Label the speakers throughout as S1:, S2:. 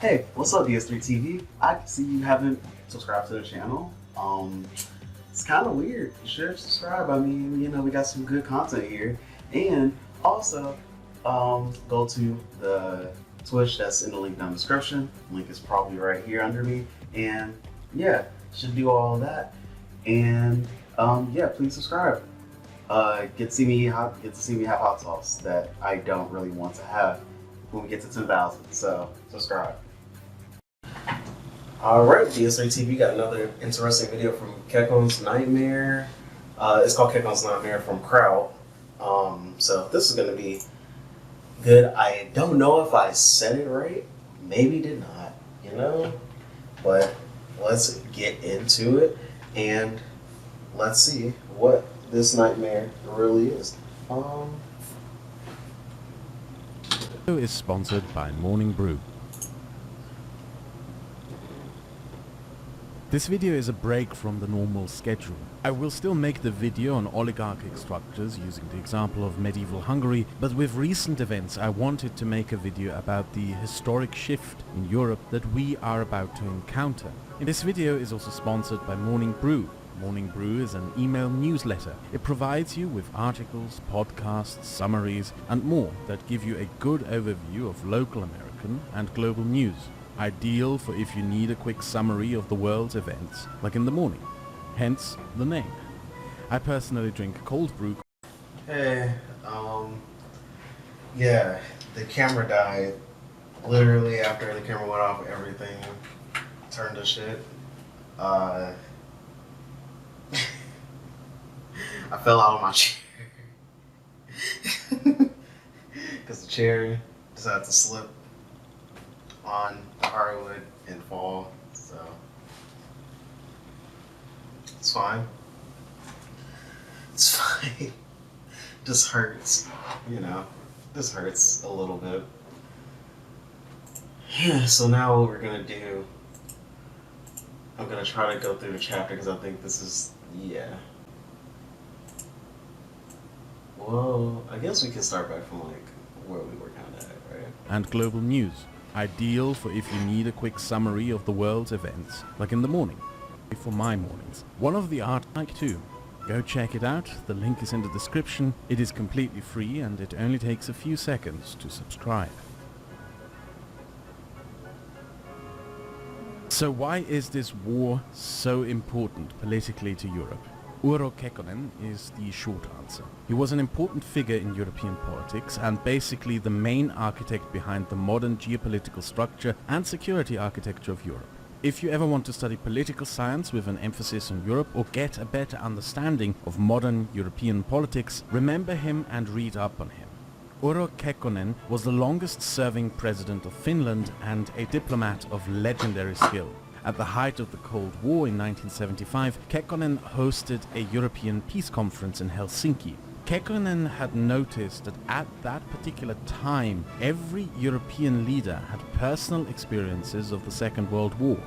S1: Hey, what's up, DS3TV? I can see you haven't subscribed to the channel. It's kind of weird. You should subscribe. I mean, you know, we got some good content here. And also, go to the Twitch that's in the link down in the description. Link is probably right here under me. And yeah, should do all of that. And yeah, please subscribe. Get to see me have hot sauce that I don't really want to have when we get to 10,000. So subscribe. Alright, DS3TV got another interesting video from Kekkonens Nightmare. It's called Kekkonens Nightmare from Kraut. So this is going to be good. I don't know if I said it right. Maybe did not, you know? But let's get into it and let's see what this nightmare really is.
S2: Video is sponsored by Morning Brew. This video is a break from the normal schedule. I will still make the video on oligarchic structures using the example of medieval Hungary, but with recent events I wanted to make a video about the historic shift in Europe that we are about to encounter. And this video is also sponsored by Morning Brew. Morning Brew is an email newsletter. It provides you with articles, podcasts, summaries and more that give you a good overview of local American and global news. Ideal for if you need a quick summary of the world's events, like in the morning. Hence the name. I personally drink cold brew.
S1: Hey, yeah, the camera died. Literally after the camera went off, everything turned to shit. I fell out of my chair. Because the chair decided to slip on the hardwood and fall, so it's fine. It's fine. Just hurts, you know. This hurts a little bit. Yeah, so now what we're gonna do, I'm gonna try to go through the chapter because I think this is, yeah. Well, I guess we can start back from like where we were kind of at, right?
S2: And global news. Ideal for if you need a quick summary of the world's events, like in the morning. For my mornings. One of the art I like too. Go check it out, the link is in the description. It is completely free and it only takes a few seconds to subscribe. So why is this war so important politically to Europe? Urho Kekkonen is the short answer. He was an important figure in European politics and basically the main architect behind the modern geopolitical structure and security architecture of Europe. If you ever want to study political science with an emphasis on Europe or get a better understanding of modern European politics, remember him and read up on him. Urho Kekkonen was the longest serving president of Finland and a diplomat of legendary skill. At the height of the Cold War in 1975, Kekkonen hosted a European peace conference in Helsinki. Kekkonen had noticed that at that particular time, every European leader had personal experiences of the Second World War.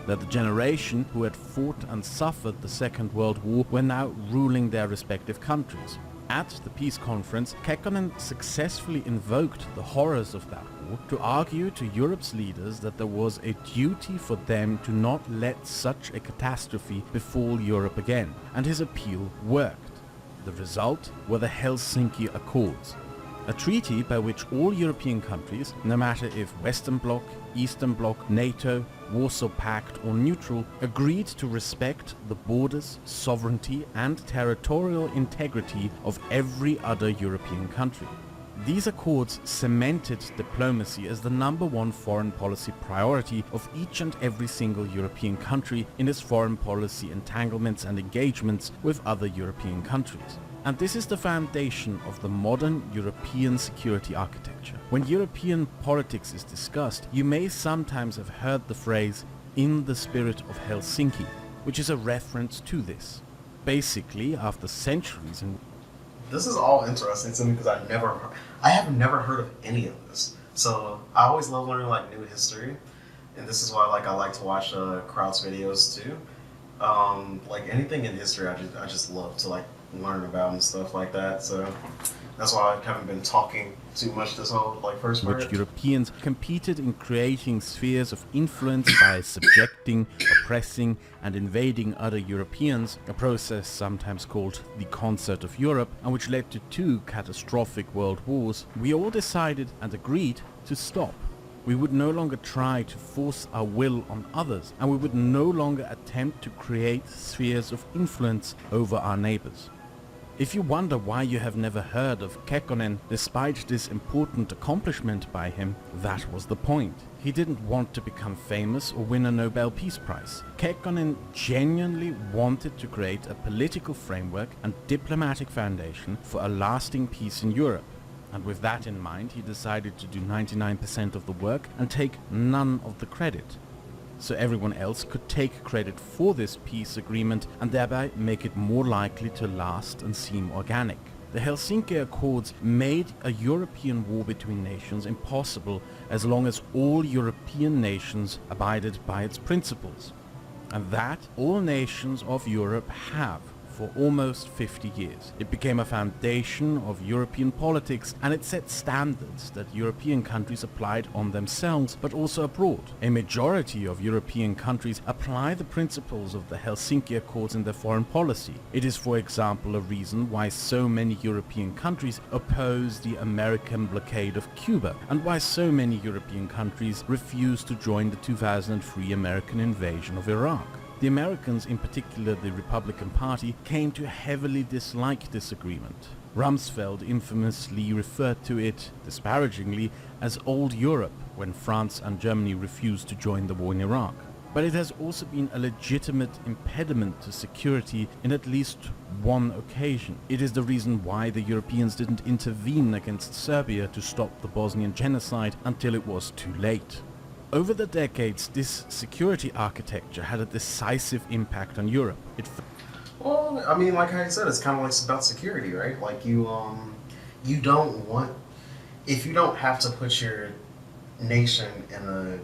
S2: That the generation who had fought and suffered the Second World War were now ruling their respective countries. At the peace conference, Kekkonen successfully invoked the horrors of that war to argue to Europe's leaders that there was a duty for them to not let such a catastrophe befall Europe again, and his appeal worked. The result were the Helsinki Accords, a treaty by which all European countries, no matter if Western Bloc, Eastern Bloc, NATO, Warsaw Pact or neutral, agreed to respect the borders, sovereignty and territorial integrity of every other European country. These accords cemented diplomacy as the #1 foreign policy priority of each and every single European country in its foreign policy entanglements and engagements with other European countries. And this is the foundation of the modern European security architecture. When European politics is discussed, you may sometimes have heard the phrase, "in the spirit of Helsinki," which is a reference to this. Basically, after centuries in...
S1: This is all interesting to me because I have never heard of any of this. So I always love learning like new history, and this is why I like to watch Kraut's videos too. Like anything in history, I just love to like learn about and stuff like that. So that's why I haven't been talking too much this whole like first
S2: in
S1: part.
S2: which Europeans competed in creating spheres of influence by subjecting, oppressing and invading other Europeans, a process sometimes called the Concert of Europe, and which led to 2 catastrophic world wars, we all decided and agreed to stop. We would no longer try to force our will on others, and we would no longer attempt to create spheres of influence over our neighbors. If you wonder why you have never heard of Kekkonen, despite this important accomplishment by him, that was the point. He didn't want to become famous or win a Nobel Peace Prize. Kekkonen genuinely wanted to create a political framework and diplomatic foundation for a lasting peace in Europe. And with that in mind, he decided to do 99% of the work and take none of the credit. So everyone else could take credit for this peace agreement and thereby make it more likely to last and seem organic. The Helsinki Accords made a European war between nations impossible as long as all European nations abided by its principles. And that all nations of Europe have for almost 50 years. It became a foundation of European politics, and it set standards that European countries applied on themselves but also abroad. A majority of European countries apply the principles of the Helsinki Accords in their foreign policy. It is, for example, a reason why so many European countries oppose the American blockade of Cuba, and why so many European countries refuse to join the 2003 American invasion of Iraq. The Americans, in particular the Republican Party, came to heavily dislike this agreement. Rumsfeld infamously referred to it, disparagingly, as Old Europe when France and Germany refused to join the war in Iraq. But it has also been a legitimate impediment to security in at least one occasion. It is the reason why the Europeans didn't intervene against Serbia to stop the Bosnian genocide until it was too late. Over the decades, this security architecture had a decisive impact on Europe.
S1: Well, I mean, like I said, it's kind of like about security, right? Like you don't want, if you don't have to put your nation in a,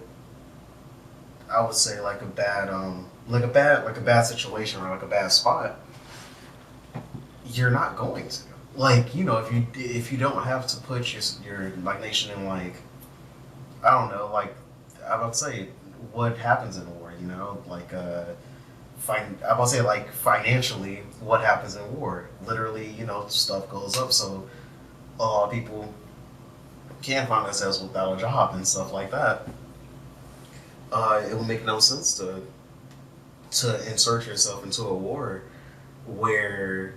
S1: I would say like a bad situation or like a bad spot, you're not going to. Like, you know, if you don't have to put your like nation in like, I don't know, like, I would say what happens in war, you know, like I would say like financially what happens in war. Literally, you know, stuff goes up, so a lot of people can find themselves without a job and stuff like that. It would make no sense to insert yourself into a war where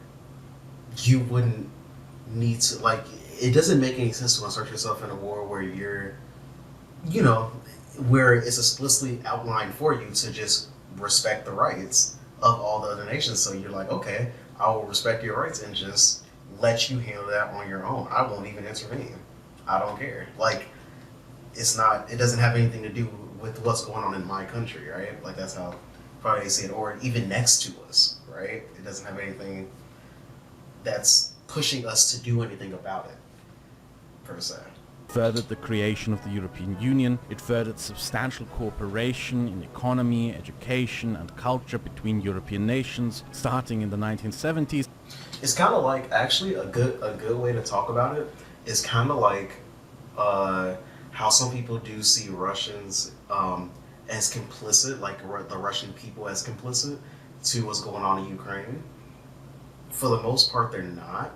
S1: you wouldn't need to, like, it doesn't make any sense to insert yourself in a war where you're, you know, where it's explicitly outlined for you to just respect the rights of all the other nations. So you're like, okay, I will respect your rights and just let you handle that on your own. I won't even intervene. I don't care. Like, it doesn't have anything to do with what's going on in my country, right? Like, that's how probably they say it, or even next to us, right? It doesn't have anything that's pushing us to do anything about it, per se.
S2: Furthered the creation of the European Union. It furthered substantial cooperation in economy, education and culture between European nations, starting in the 1970s.
S1: It's kind of like, actually, a good way to talk about it is kind of like how some people do see Russians as complicit, like the Russian people as complicit to what's going on in Ukraine. For the most part, they're not.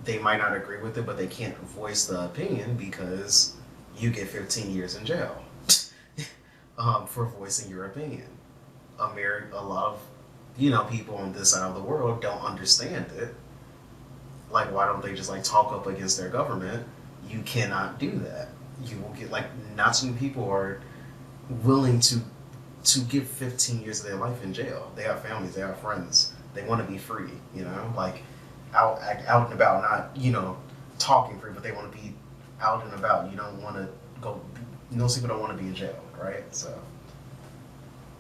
S1: They might not agree with it, but they can't voice the opinion because you get 15 years in jail for voicing your opinion. A lot of, you know, people on this side of the world don't understand it. Like, why don't they just like talk up against their government? You cannot do that. You will get, like, not too many people are willing to give 15 years of their life in jail. They have families, they have friends. They want to be free, you know, like out and about, not, you know, talking free, but they want to be out and about. You don't want to go, most people don't want to be in jail, right? So,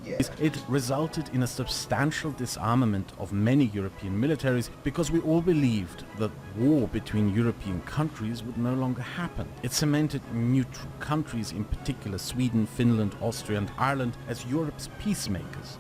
S1: yeah.
S2: It resulted in a substantial disarmament of many European militaries because we all believed that war between European countries would no longer happen. It cemented neutral countries, in particular Sweden, Finland, Austria and Ireland, as Europe's peacemakers.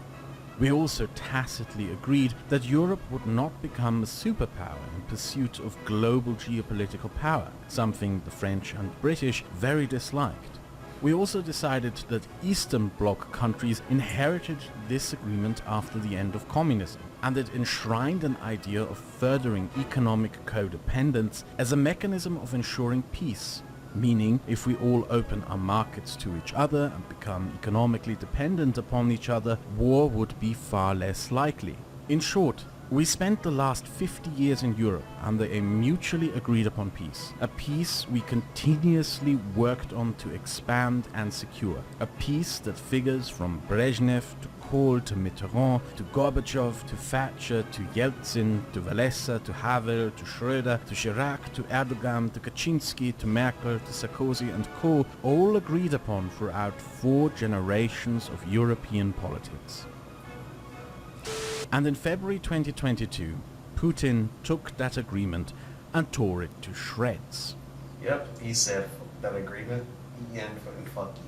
S2: We also tacitly agreed that Europe would not become a superpower in pursuit of global geopolitical power, something the French and British very disliked. We also decided that Eastern Bloc countries inherited this agreement after the end of communism, and it enshrined an idea of furthering economic codependence as a mechanism of ensuring peace. Meaning, if we all open our markets to each other and become economically dependent upon each other, war would be far less likely. In short, we spent the last 50 years in Europe under a mutually agreed upon peace. A peace we continuously worked on to expand and secure. A peace that figures from Brezhnev to Kohl to Mitterrand to Gorbachev to Thatcher to Yeltsin to Walesa to Havel to Schröder to Chirac to Erdogan to Kaczynski to Merkel to Sarkozy and Co. all agreed upon throughout 4 generations of European politics. And in February 2022, Putin took that agreement and tore it to shreds.
S1: Yep, he said that agreement, and fuck you.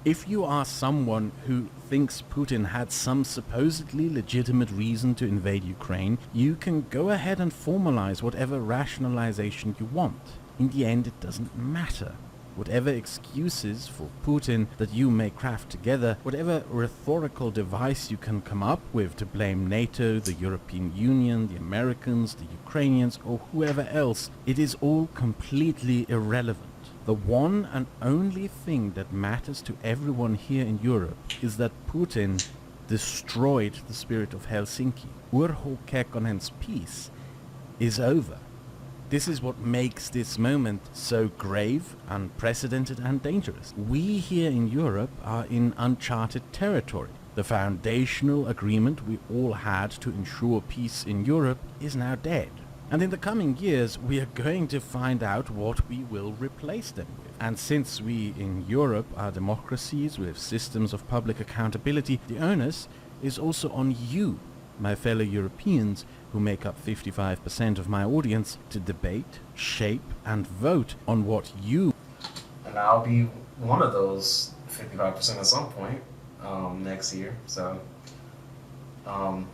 S2: If you are someone who thinks Putin had some supposedly legitimate reason to invade Ukraine, you can go ahead and formalize whatever rationalization you want. In the end, it doesn't matter. Whatever excuses for Putin that you may craft together, whatever rhetorical device you can come up with to blame NATO, the European Union, the Americans, the Ukrainians, or whoever else, it is all completely irrelevant. The one and only thing that matters to everyone here in Europe is that Putin destroyed the spirit of Helsinki. Urho Kekkonens' peace is over. This is what makes this moment so grave, unprecedented and dangerous. We here in Europe are in uncharted territory. The foundational agreement we all had to ensure peace in Europe is now dead. And in the coming years we are going to find out what we will replace them with. And since we in Europe are democracies with systems of public accountability, the onus is also on you, my fellow Europeans, who make up 55% of my audience, to debate, shape, and vote on what you...
S1: And I'll be one of those 55% at some point next year, so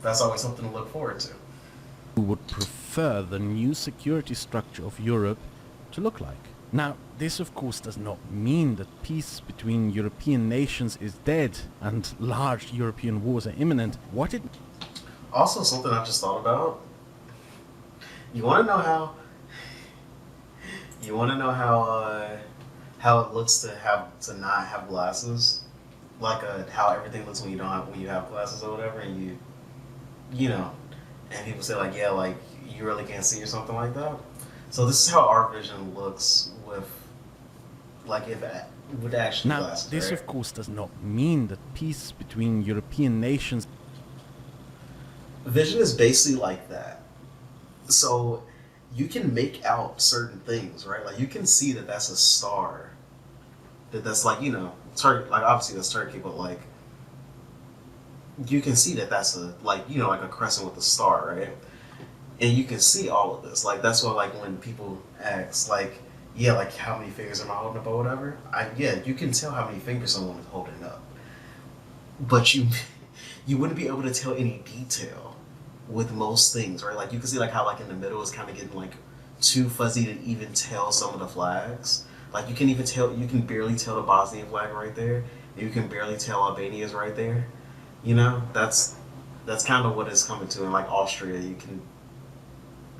S1: that's always something to look forward to.
S2: ...would prefer the new security structure of Europe to look like. Now, this of course does not mean that peace between European nations is dead and large European wars are imminent. What it...
S1: Also, something I just thought about. You want to know how? You want to know how it looks to not have glasses, like how everything looks when you have glasses or whatever, and you know, and people say like, yeah, like you really can't see or something like that. So this is how our vision looks with, like, if with actual glasses.
S2: Now, this
S1: right?
S2: of course does not mean that peace between European nations...
S1: Vision is basically like that. So you can make out certain things, right? Like you can see that that's a star. That's like, you know, Turkey, like obviously that's Turkey, but like you can see that that's a, like, you know, like a crescent with a star, right? And you can see all of this. Like that's why, like, when people ask, like, yeah, like how many fingers am I holding up or whatever? Yeah, you can tell how many fingers someone is holding up, but you wouldn't be able to tell any detail with most things, right? Like you can see like how like in the middle is kind of getting like too fuzzy to even tell some of the flags. Like you can barely tell the Bosnian flag right there. And you can barely tell Albania's right there. You know, that's kind of what it's coming to. In like Austria, you can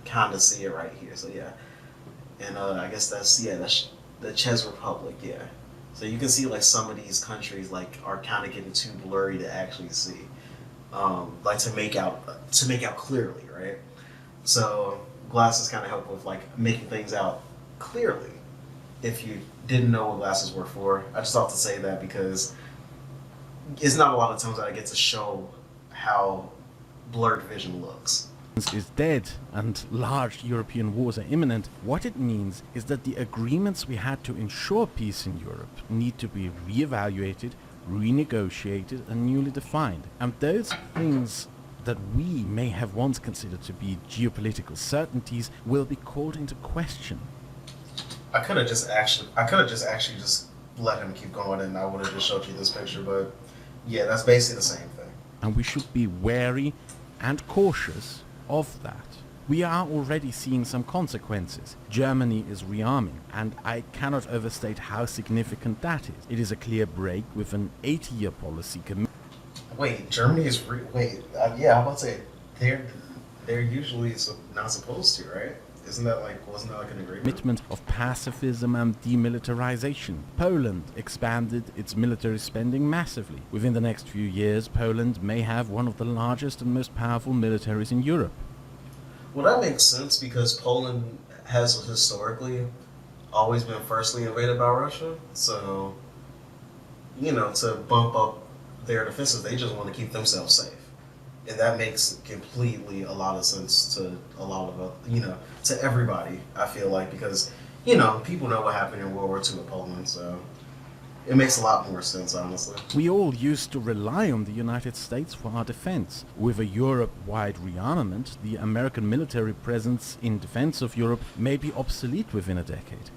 S1: kind of see it right here. So yeah, and I guess that's the Czech Republic. Yeah, so you can see like some of these countries like are kind of getting too blurry to actually see. Like to make out clearly, right? So glasses kind of help with like making things out clearly. If you didn't know what glasses were for, I just thought to say that because it's not a lot of times that I get to show how blurred vision looks.
S2: ...is dead and large European wars are imminent. What it means is that the agreements we had to ensure peace in Europe need to be re-evaluated, renegotiated and newly defined. And those things that we may have once considered to be geopolitical certainties will be called into question.
S1: I could have just actually just let him keep going and I would have just showed you this picture, but yeah, that's basically the same thing.
S2: and we should be wary and cautious of that. We are already seeing some consequences. Germany is rearming, and I cannot overstate how significant that is. It is a clear break with an 80-year policy
S1: Wait, Germany is yeah, I'm about to say they're usually not supposed to, right? Wasn't that like an agreement?
S2: commitment of pacifism and demilitarization. Poland expanded its military spending massively. Within the next few years, Poland may have one of the largest and most powerful militaries in Europe.
S1: Well, that makes sense because Poland has historically always been firstly invaded by Russia. So, to bump up their defenses, they just want to keep themselves safe. And that makes completely a lot of sense to a lot of, to everybody, I feel like, because, people know what happened in World War II with Poland, so it makes a lot more sense, honestly.
S2: We all used to rely on the United States for our defense. With a Europe-wide rearmament, the American military presence in defense of Europe may be obsolete within a decade.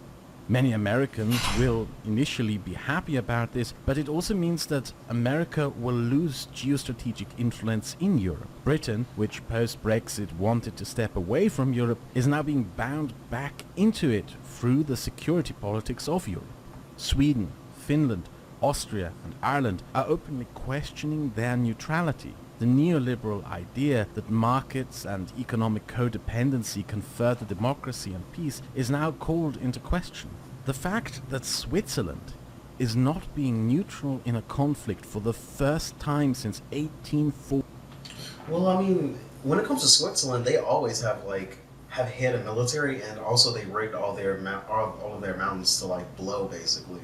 S2: Many Americans will initially be happy about this, but it also means that America will lose geostrategic influence in Europe. Britain, which post-Brexit wanted to step away from Europe, is now being bound back into it through the security politics of Europe. Sweden, Finland, Austria and Ireland are openly questioning their neutrality. The neoliberal idea that markets and economic codependency can further democracy and peace is now called into question. The fact that Switzerland is not being neutral in a conflict for the first time since 1840.
S1: Well, I mean, when it comes to Switzerland, they always have had a military, and also they rigged all of their mountains to blow basically.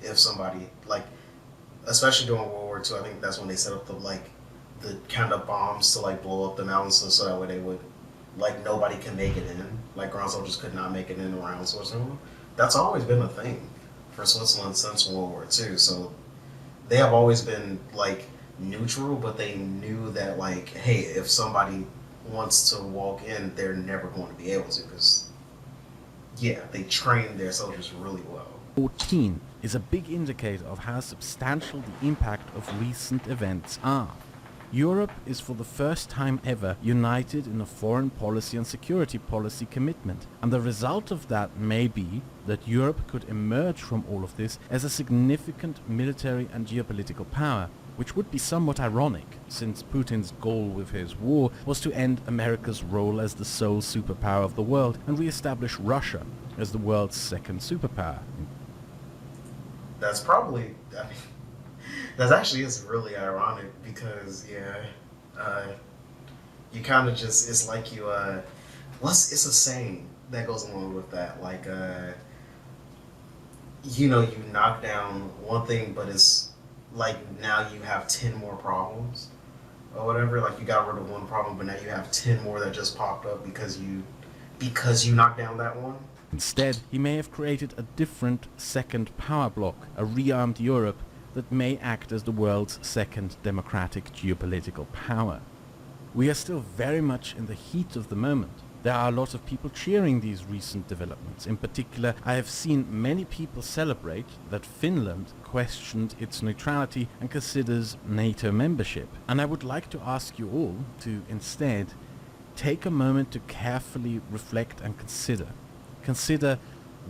S1: If somebody especially during World War II, I think that's when they set up the kind of bombs to blow up the mountains so that way they would nobody can make it in. Ground soldiers could not make it in around Switzerland. That's always been a thing for Switzerland since World War II. So they have always been neutral, but they knew that hey, if somebody wants to walk in, they're never going to be able to because they trained their soldiers really well.
S2: 14 is a big indicator of how substantial the impact of recent events are. Europe is for the first time ever united in a foreign policy and security policy commitment, and the result of that may be that Europe could emerge from all of this as a significant military and geopolitical power, which would be somewhat ironic, since Putin's goal with his war was to end America's role as the sole superpower of the world and re-establish Russia as the world's second superpower.
S1: That's probably, that actually is really ironic because, you kind of just, it's like you, it's a saying that goes along with that. You knock down one thing, but it's now you have 10 more problems or whatever. You got rid of one problem, but now you have 10 more that just popped up because you knocked down that one.
S2: Instead, he may have created a different second power bloc, a rearmed Europe that may act as the world's second democratic geopolitical power. We are still very much in the heat of the moment. There are a lot of people cheering these recent developments. In particular, I have seen many people celebrate that Finland questioned its neutrality and considers NATO membership. And I would like to ask you all to instead take a moment to carefully reflect and consider. Consider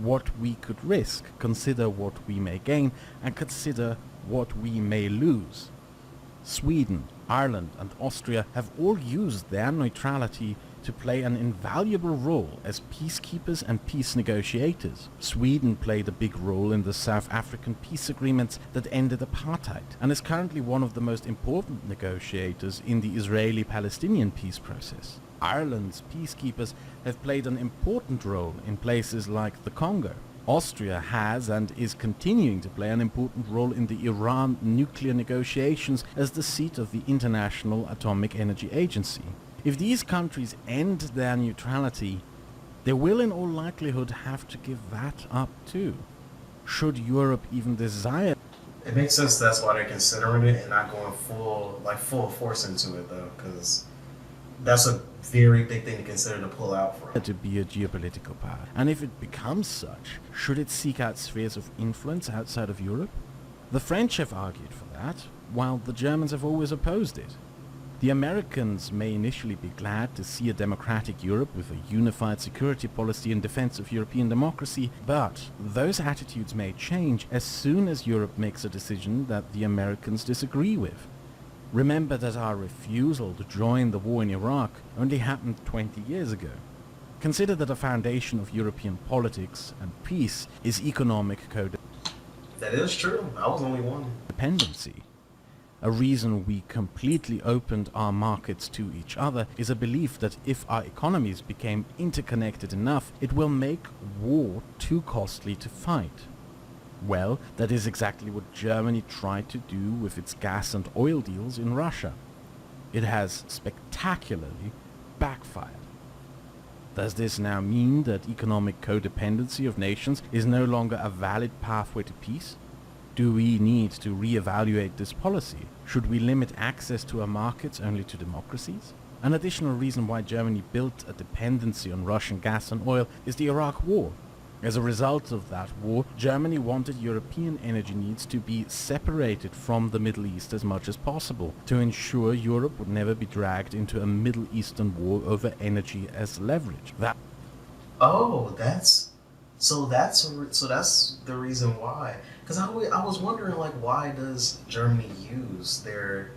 S2: what we could risk, consider what we may gain, and consider what we may lose. Sweden, Ireland and Austria have all used their neutrality to play an invaluable role as peacekeepers and peace negotiators. Sweden played a big role in the South African peace agreements that ended apartheid, and is currently one of the most important negotiators in the Israeli-Palestinian peace process. Ireland's peacekeepers have played an important role in places like the Congo. Austria has and is continuing to play an important role in the Iran nuclear negotiations as the seat of the International Atomic Energy Agency. If these countries end their neutrality, they will in all likelihood have to give that up too. Should Europe even desire...
S1: It makes sense that's why they're considering it and not going full force into it though, because that's a very big thing to consider to pull out from.
S2: To be a geopolitical power. And if it becomes such, should it seek out spheres of influence outside of Europe? The French have argued for that, while the Germans have always opposed it. The Americans may initially be glad to see a democratic Europe with a unified security policy in defense of European democracy, but those attitudes may change as soon as Europe makes a decision that the Americans disagree with. Remember that our refusal to join the war in Iraq only happened 20 years ago. Consider that a foundation of European politics and peace is economic
S1: That is true. I was only one.
S2: codependency. A reason we completely opened our markets to each other is a belief that if our economies became interconnected enough, it will make war too costly to fight. Well, that is exactly what Germany tried to do with its gas and oil deals in Russia. It has spectacularly backfired. Does this now mean that economic codependency of nations is no longer a valid pathway to peace? Do we need to re-evaluate this policy? Should we limit access to our markets only to democracies? An additional reason why Germany built a dependency on Russian gas and oil is the Iraq War. As a result of that war, Germany wanted European energy needs to be separated from the Middle East as much as possible, to ensure Europe would never be dragged into a Middle Eastern war over energy as leverage.
S1: Oh, that's the reason why. Because I was wondering, like, why does Germany use their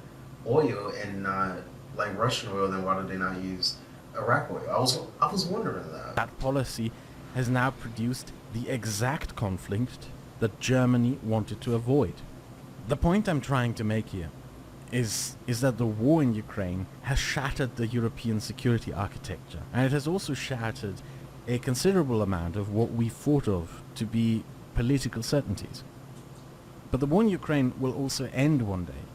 S1: oil and not like Russian oil? Then why do they not use Iraq oil? I was wondering that.
S2: That policy has now produced the exact conflict that Germany wanted to avoid. The point I'm trying to make here is that the war in Ukraine has shattered the European security architecture, and it has also shattered a considerable amount of what we thought of to be political certainties. But the war in Ukraine will also end one day,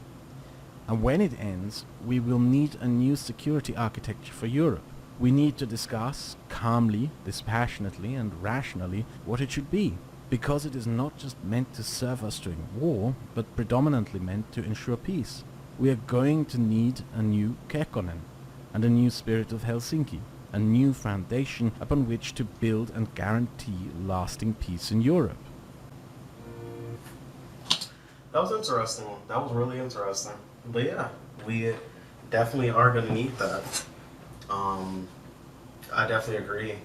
S2: and when it ends, we will need a new security architecture for Europe. We need to discuss calmly, dispassionately, and rationally what it should be, because it is not just meant to serve us during war, but predominantly meant to ensure peace. We are going to need a new Kekkonen and a new spirit of Helsinki, a new foundation upon which to build and guarantee lasting peace in Europe.
S1: That was interesting. That was really interesting. But yeah, we definitely are going to need that. I definitely agree.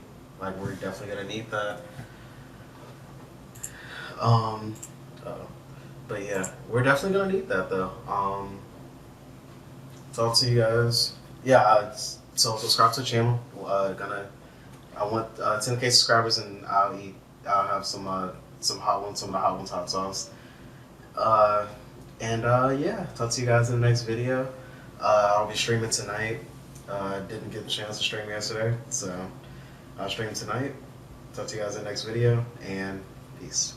S1: Like, we're definitely going to need that. But yeah, we're definitely going to need that, though. Talk to you guys. Yeah, so subscribe to the channel. I want 10K subscribers, and I'll have some hot ones, some of the hot ones, hot sauce. Yeah, talk to you guys in the next video. I'll be streaming tonight. Didn't get the chance to stream yesterday, so I'll stream tonight. Talk to you guys in the next video, and peace.